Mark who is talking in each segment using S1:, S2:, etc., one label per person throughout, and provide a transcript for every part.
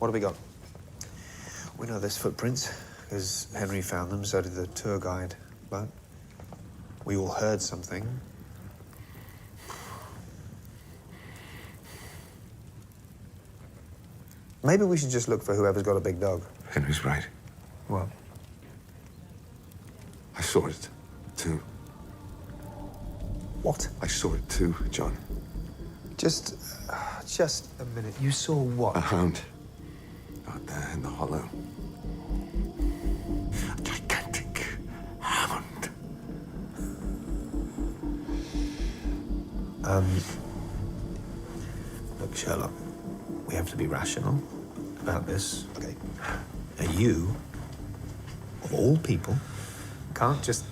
S1: What have we got?
S2: We know there's footprints, because Henry found them, so did the tour guide. But we all heard something. Maybe we should just look for whoever's got a big dog.
S3: Henry's right.
S2: What?
S3: I saw it, too.
S2: What?
S3: I saw it, too, John.
S2: Just a minute. You saw what?
S3: A hound. Out there in the hollow. A gigantic hound.
S2: Look, Sherlock, we have to be rational about this, okay? Now, you, of all people, can't just...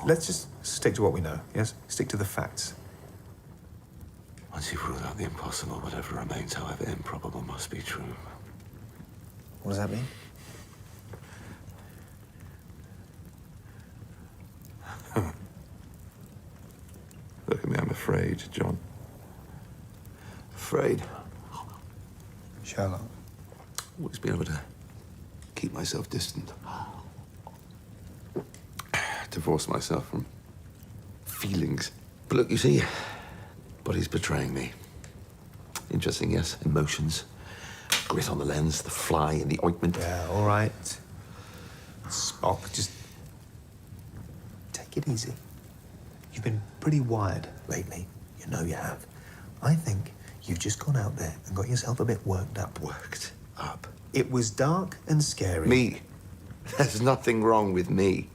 S2: Let's just stick to what we know, yes? Stick to the facts.
S3: Once you've ruled out the impossible, whatever remains, however improbable, must be true.
S2: What does that mean?
S3: Look at me, I'm afraid, John. Afraid.
S2: Sherlock.
S3: Always been able to keep myself distant. Divorce myself from feelings. But look, you see, body's betraying me. Interesting, yes. Emotions. Grit on the lens, the fly in the ointment.
S2: Yeah, all right. Spock, just take it easy. You've been pretty wired lately. You know you have. I think you've just gone out there and got yourself a bit worked up.
S3: Worked up?
S2: It was dark and scary.
S3: Me? There's nothing wrong with me.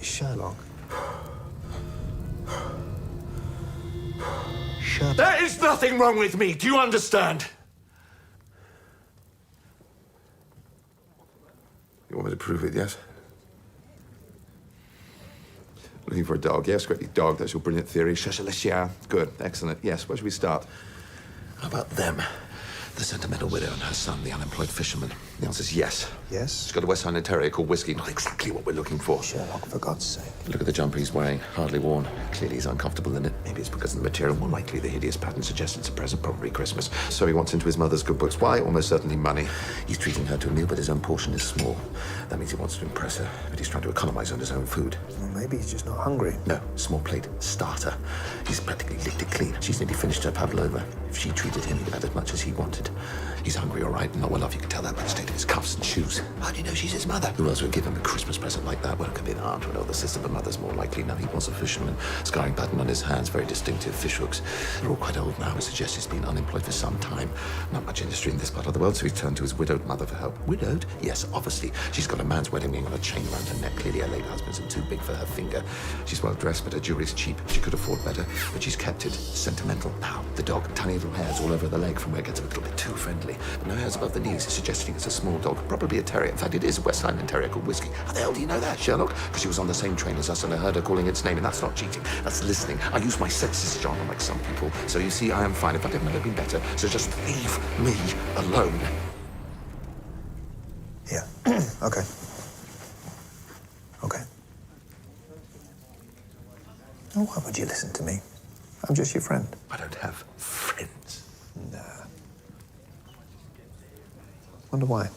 S2: Sherlock. Sherlock.
S3: There is nothing wrong with me. Do you understand? You want me to prove it, yes? Looking for a dog, yes? Great big dog. That's your brilliant theory. Chachalacia. Good. Excellent. Yes. Where should we start? How about them? The sentimental widow and her son, the unemployed fisherman. The answer's yes.
S2: Yes?
S3: She's got a West Highland Terrier called Whiskey. Not exactly what we're looking for.
S2: Sherlock, for God's sake.
S3: Look at the jumper he's wearing. Hardly worn. Clearly he's uncomfortable in it. Maybe it's because of the material. More likely the hideous pattern suggests it's a present, probably Christmas. So he wants into his mother's good books. Why? Almost certainly money. He's treating her to a meal, but his own portion is small. That means he wants to impress her, but he's trying to economize on his own food.
S2: Well, maybe he's just not hungry.
S3: No, small plate, starter. He's practically licked it clean. She's nearly finished her pavlova. If she treated him, he'd have had as much as he wanted. He's hungry, all right, and not well off. You can tell that by the state of his cuffs and shoes. How do you know she's his mother? Who else would give him a Christmas present like that? Well, it could be an aunt or an older sister, but mother's more likely. No, he was a fisherman. Scarring pattern on his hands, very distinctive fish hooks. They're all quite old now. It suggests he's been unemployed for some time. Not much industry in this part of the world, so he's turned to his widowed mother for help. Widowed? Yes, obviously. She's got a man's wedding ring on a chain around her neck. Clearly her late husband's too big for her finger. She's well dressed, but her jewelry's cheap. She could afford better, but she's kept it sentimental. Now, the dog, tiny little hairs all over the leg from where it gets a little bit too friendly. But no hairs above the knees, suggesting it's a small dog, probably a terrier. In fact, it is a West Highland Terrier called Whiskey. How the hell do you know that, Sherlock? Because she was on the same train as us and I heard her calling its name, and that's not cheating. That's listening. I use my senses, John, unlike some people. So you see, I am fine. In fact, I've never been better. So just leave me alone.
S2: Yeah. Okay. Okay. Oh, why would you listen to me? I'm just your friend.
S3: I don't have friends.
S2: Nah. Wonder why.